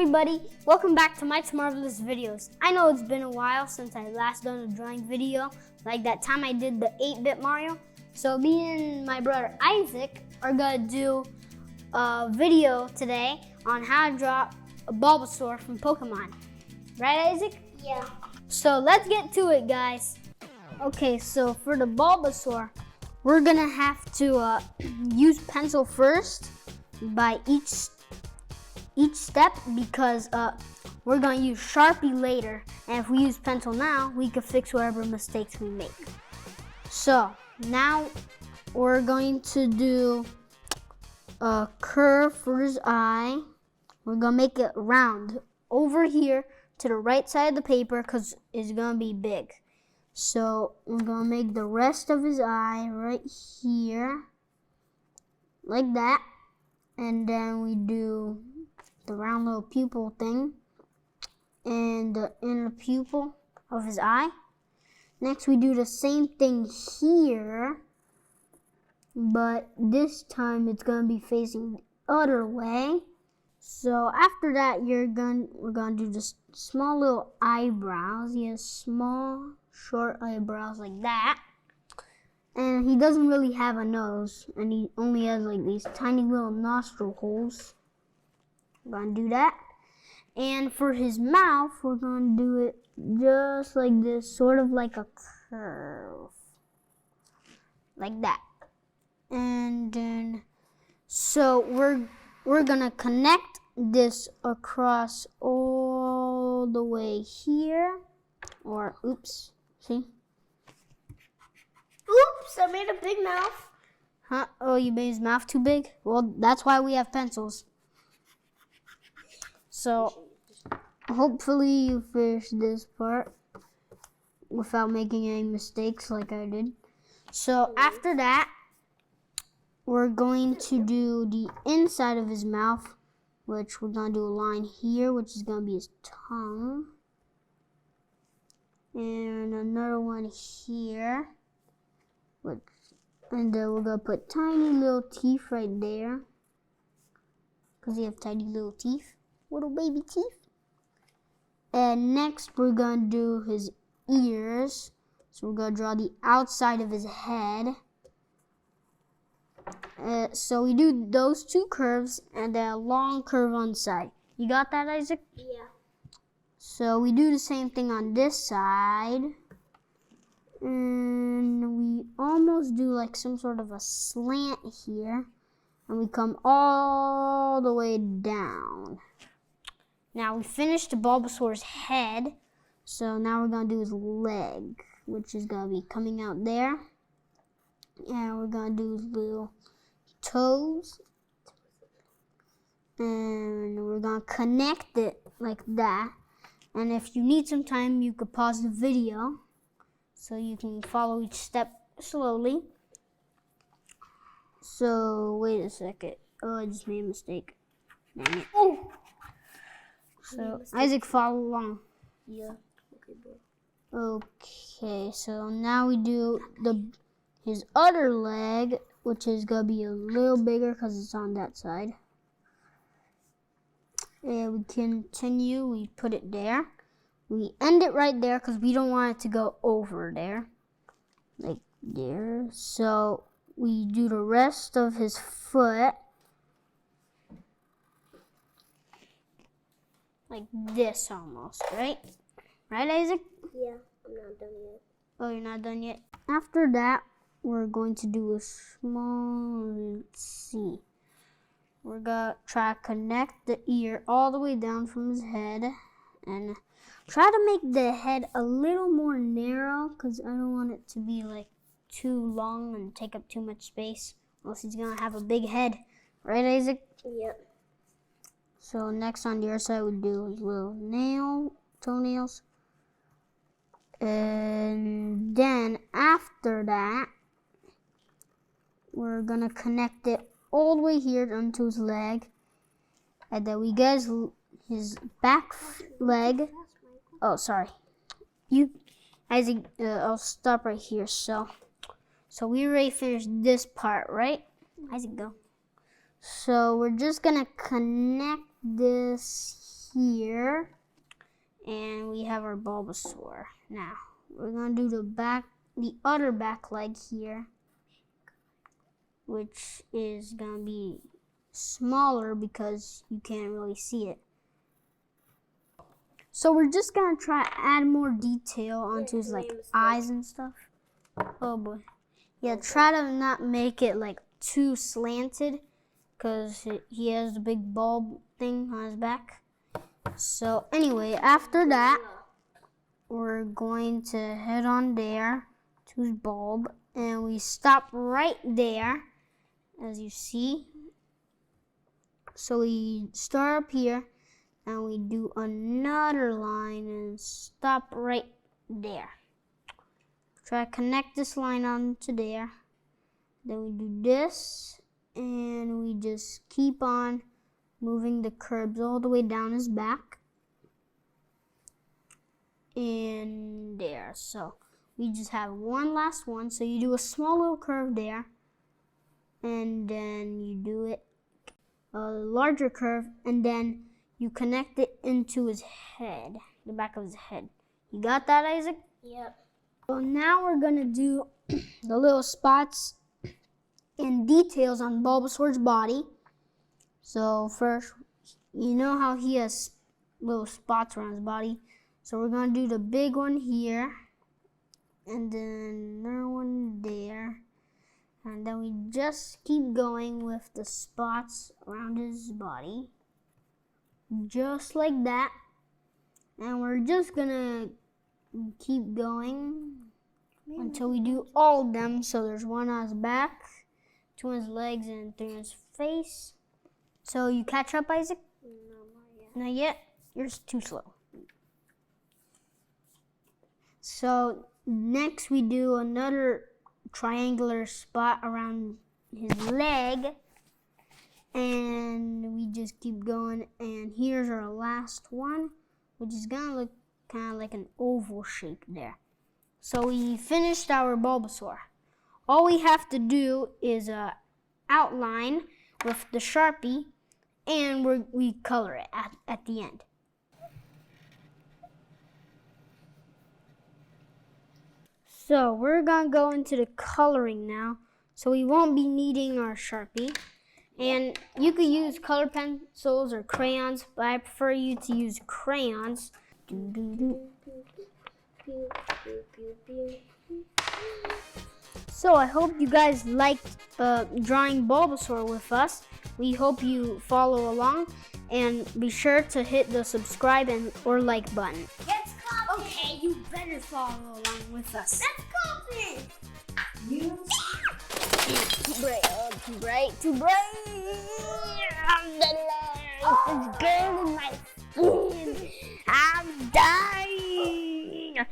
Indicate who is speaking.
Speaker 1: everybody, welcome back to Mike's Marvelous Videos. I know it's been a while since I last done a drawing video, like that time I did the 8-bit Mario. So me and my brother Isaac are gonna do a video today on how to draw a Bulbasaur from Pokemon. Right, Isaac?
Speaker 2: Yeah.
Speaker 1: So let's get to it, guys. Okay, so for the Bulbasaur, we're gonna have to use pencil first by each step because we're gonna use Sharpie later, and if we use pencil now, we can fix whatever mistakes we make. So now we're going to do a curve for his eye. We're gonna make it round over here to the right side of the paper because it's gonna be big. So we're gonna make the rest of his eye right here, like that, and then we do the round little pupil thing and the inner pupil of his eye. Next we do the same thing here, but this time it's gonna be facing the other way. So after that we're gonna do just small little eyebrows. He has small short eyebrows like that, and he doesn't really have a nose, and he only has like these tiny little nostril holes. We're gonna do that. And for his mouth, we're gonna do it just like this, sort of like a curve. Like that. And then, so we're gonna connect this across all the way here. Or, oops, see?
Speaker 2: Oops, I made a big mouth.
Speaker 1: Huh? Oh, you made his mouth too big? Well, that's why we have pencils. So, hopefully you finish this part without making any mistakes like I did. So, after that, we're going to do the inside of his mouth, which we're going to do a line here, which is going to be his tongue. And another one here. And then we're going to put tiny little teeth right there, because he has tiny little teeth. Little baby teeth. And next we're gonna do his ears. So we're gonna draw the outside of his head. So we do those two curves and then a long curve on the side. You got that, Isaac?
Speaker 2: Yeah.
Speaker 1: So we do the same thing on this side. And we almost do like some sort of a slant here. And we come all the way down. Now we finished the Bulbasaur's head, so now we're going to do his leg, which is going to be coming out there. And we're going to do his little toes. And we're going to connect it like that. And if you need some time, you could pause the video so you can follow each step slowly. So, wait a second. Oh, I just made a mistake. Dang it. Oh! So, Isaac, follow along.
Speaker 2: Yeah. Okay, bro.
Speaker 1: Okay, so now we do his other leg, which is going to be a little bigger because it's on that side. And we continue. We put it there. We end it right there because we don't want it to go over there. Like there. So, we do the rest of his foot. Like this almost, right? Right, Isaac?
Speaker 2: Yeah, I'm not done yet.
Speaker 1: Oh, you're not done yet? After that, we're going to do a small, let's see. We're going to try to connect the ear all the way down from his head. And try to make the head a little more narrow because I don't want it to be like too long and take up too much space. Else he's going to have a big head. Right, Isaac?
Speaker 2: Yep.
Speaker 1: So next on the other side we do his little toenails. And then after that, we're gonna connect it all the way here onto his leg. And then we get his back leg. Oh, sorry. Isaac, I'll stop right here. So we already finished this part, right? Isaac, go. So we're just gonna connect this here. And we have our Bulbasaur. Now, we're gonna do the other back leg here, which is gonna be smaller because you can't really see it. So we're just gonna try to add more detail onto his like eyes and stuff. Oh boy. Yeah, try to not make it like too slanted because he has the big bulb thing on his back. So anyway, after that, we're going to head on there to his bulb and we stop right there, as you see. So we start up here and we do another line and stop right there. Try to connect this line onto there. Then we do this and we just keep on moving the curves all the way down his back. And there. So we just have one last one. So you do a small little curve there. And then you do it a larger curve. And then you connect it into his head. The back of his head. You got that, Isaac?
Speaker 2: Yep.
Speaker 1: So now we're going to do the little spots and details on Bulbasaur's body. So first, you know how he has little spots around his body. So we're going to do the big one here. And then another one there. And then we just keep going with the spots around his body. Just like that. And we're just going to keep going until we do all of them. So there's one on his back, two on his legs, and three on his face. So you catch up, Isaac?
Speaker 2: No, not yet.
Speaker 1: Not yet? You're just too slow. So next we do another triangular spot around his leg. And we just keep going. And here's our last one, which is going to look kind of like an oval shape there. So we finished our Bulbasaur. All we have to do is outline with the Sharpie, and we color it at the end. So we're going to go into the coloring now. So we won't be needing our Sharpie. And you could use color pencils or crayons, but I prefer you to use crayons. So I hope you guys liked drawing Bulbasaur with us. We hope you follow along and be sure to hit the subscribe or like button.
Speaker 2: Let's copy.
Speaker 1: Okay, you better follow along with us.
Speaker 2: Let's copy.
Speaker 1: Too bright, too bright. The light is burning my skin. I'm dying.